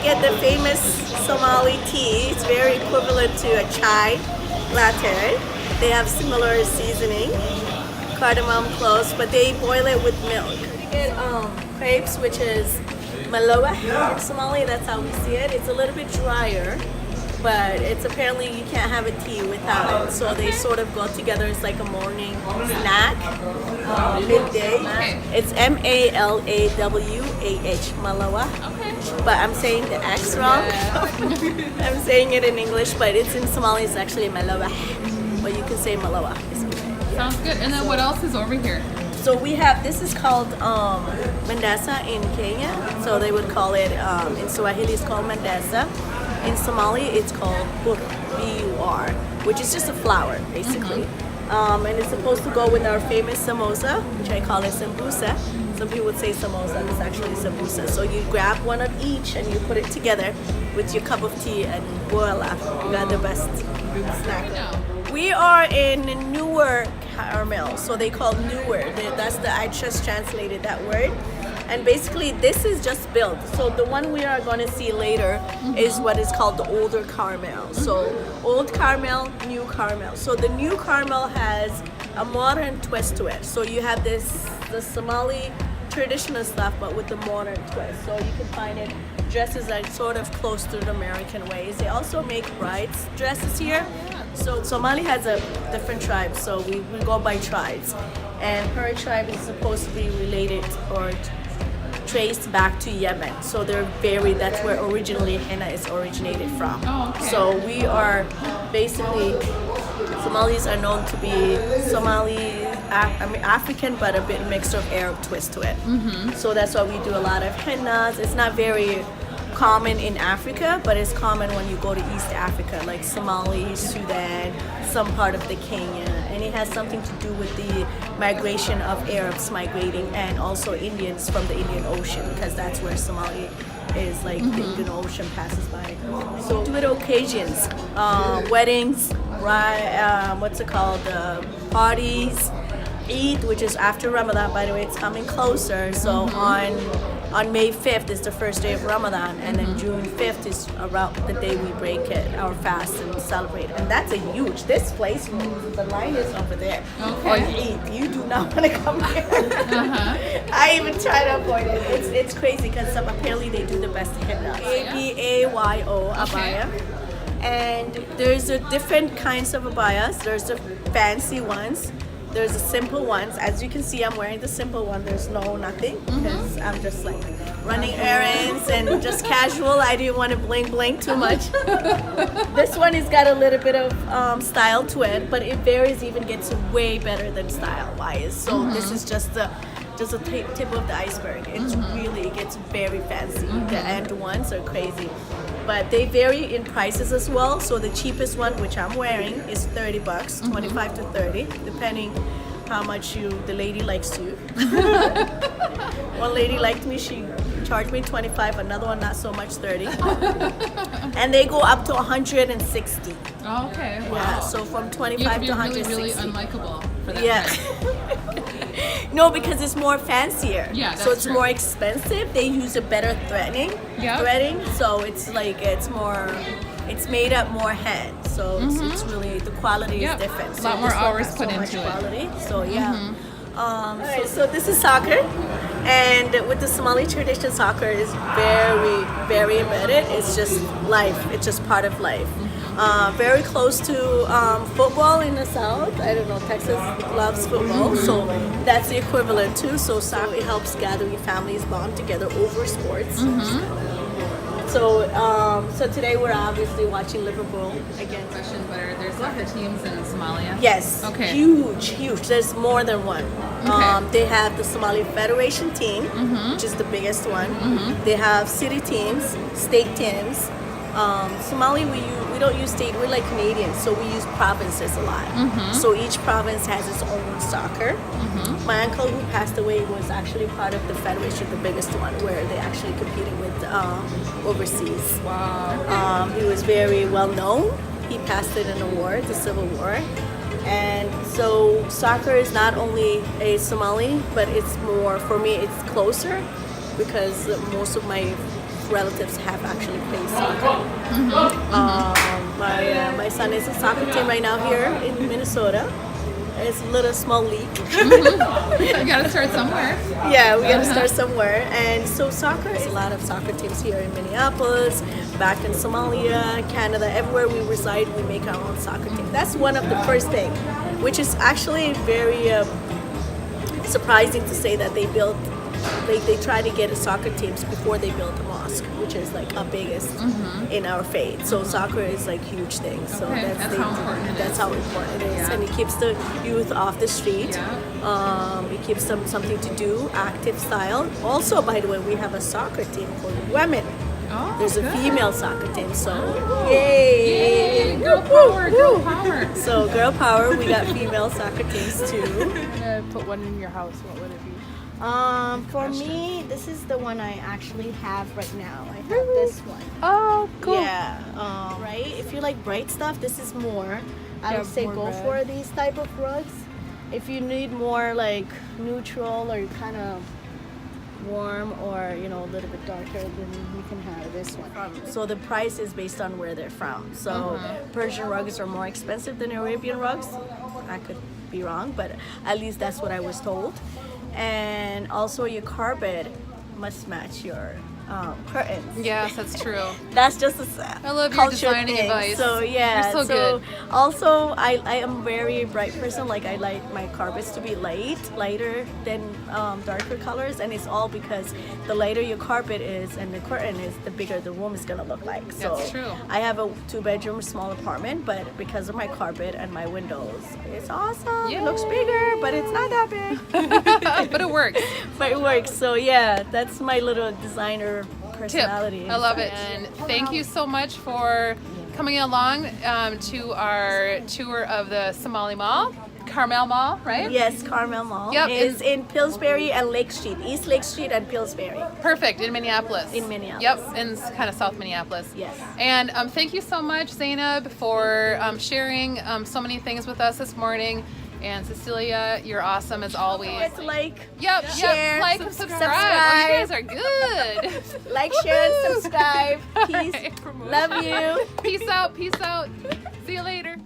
get the famous Somali tea. It's very equivalent to a chai latte. They have similar seasoning, cardamom cloves, but they boil it with milk. You get crepes, which is maloa in Somali. That's how we see it. It's a little bit drier, but it's apparently you can't have a tea without it. So they sort of go together. It's like a morning snack, midday. It's M-A-L-A-W-A-H, maloa. But I'm saying the X wrong. I'm saying it in English, but it's in Somali. It's actually maloa, but you can say maloa. Sounds good. And then what else is over here? So we have, this is called mandasa in Kenya. So they would call it, in Swahili it's called mandasa. In Somali it's called bur, B-U-R, which is just a flour basically. And it's supposed to go with our famous samosa, which I call it sambusa. Some people would say samosa, it's actually sambusa. So you grab one of each and you put it together with your cup of tea and voila, you got the best snack. We are in Newer caramel, so they call Newer. I just translated that word. And basically this is just built. So the one we are going to see later is what is called the older caramel. So old caramel, new caramel. So the new caramel has a modern twist to it. So you have the Somali traditional stuff, but with the modern twist. So you can find it dresses are sort of close to the American ways. They also make brides dresses here. So Somali has a different tribe, so we go by tribes. And her tribe is supposed to be related or traced back to Yemen. So that's where originally henna is originated from. So we are basically, Somalis are known to be African, but a bit mixed of Arab twist to it. So that's why we do a lot of hennas. It's not very common in Africa, but it's common when you go to East Africa, like Somali, Sudan, some part of the Kenya, and it has something to do with the migration of Arabs migrating and also Indians from the Indian Ocean, because that's where Somali is, like the Indian Ocean passes by. So with occasions, weddings, parties, Eid, which is after Ramadan, by the way, it's coming closer. So on May 5th is the first day of Ramadan, and then June 5th is around the day we break it, our fast, and celebrate. And that's a huge, this place, the line is over there on Eid. You do not want to come here. I even try to avoid it. It's crazy because apparently they do the best henna. A-B-A-Y-O, abaya. And there's different kinds of abayas. There's the fancy ones. There's the simple ones. As you can see, I'm wearing the simple one. There's nothing because I'm just like running errands and just casual. I didn't want to bling too much. This one has got a little bit of style to it, but it varies, even gets way better than style-wise. So this is just a tip of the iceberg. It gets very fancy. The end ones are crazy. But they vary in prices as well. So the cheapest one, which I'm wearing, is 30 bucks, 25 to 30, depending how much the lady likes you. One lady liked me, she charged me 25, another one not so much, 30. And they go up to 160. Oh, okay. Wow. Yeah, so from 25 to 160. Really unlikable for that. Yeah. No, because it's more fancier. Yeah, that's so it's true. more expensive. They use a better threading. So it's like it's made up more hand. So it's really, the quality is different. A lot more hours put into it. Quality. So yeah. So this is soccer, and with the Somali tradition, soccer is very, very embedded. It's just life. It's just part of life. Very close to football in the South. I don't know, Texas loves football, so that's the equivalent too. So soccer, it helps gathering families bond together over sports. So today we're obviously watching Liverpool against. But are there soccer teams in Somalia? Yes. Okay. Huge. There's more than one. They have the Somali Federation team, which is the biggest one. They have city teams, state teams. Somali, we don't use state, we're like Canadians, so we use provinces a lot. So each province has its own soccer. My uncle who passed away was actually part of the federation, the biggest one, where they actually competed with overseas. Wow. He was very well known. He passed in an war, the Civil War. And so soccer is not only a Somali, but it's more, for me, it's closer because most of my relatives have actually played soccer. My son is a soccer team right now here in Minnesota. It's a little small league. You gotta start somewhere. Yeah, we gotta start somewhere. And so soccer, is a lot of soccer teams here in Minneapolis, back in Somalia, Canada, everywhere we reside, we make our own soccer team. That's one of the first thing, which is actually very surprising to say that they built, they try to get soccer teams before they built a mosque, which is like our biggest in our faith. So soccer is like huge thing. So Okay, that's how important it that's is. how important it is, Yeah. and it keeps the youth off the street. Yeah. It gives them something to do, active style. Also, by the way, we have a soccer team for women. Oh, There's a good. female soccer team, so yay! Yay, girl power, girl power. So girl power, we got female soccer teams too. Put one in your house, what would it be? For me, this is the one I actually have right now. I have this one. Oh, cool. Yeah, right. If you like bright stuff, this is more. I Yeah, would say more go red. for these type of rugs. If you need more like neutral or kind of warm or a little bit darker, then you can have this one. So the price is based on where they're from. So Persian rugs are more expensive than Arabian rugs. I could be wrong, but at least that's what I was told. And also your carpet must match your curtains. Yes, that's true. That's just a I love your culture designing thing. advice. So yeah, You're so good. also I am very bright person. Like I like my carpets to be lighter than darker colors, and it's all because the lighter your carpet is and the curtain is, the bigger the room is gonna look like. So That's true. I have a 2-bedroom small apartment, but because of my carpet and my windows, it's awesome. It looks bigger, but it's not that big. But it works. But it works. So yeah, that's my little designer Tip. personality. I love it. And thank you so much for coming along to our tour of the Somali Mall, Carmel Mall, right? Yes, Carmel Mall. Yep, It's in Pillsbury and Lake Street, East Lake Street and Pillsbury. Perfect, in Minneapolis. In Minneapolis. Yep, in kind of South Minneapolis. Yes. And thank you so much, Zainab, for sharing so many things with us this morning. And Cecilia, you're awesome as always. It's like, Yep, share, like and subscribe. Oh, you guys are good. like, share, and subscribe. Peace. Alright. Love you. Peace out. Peace out. See you later.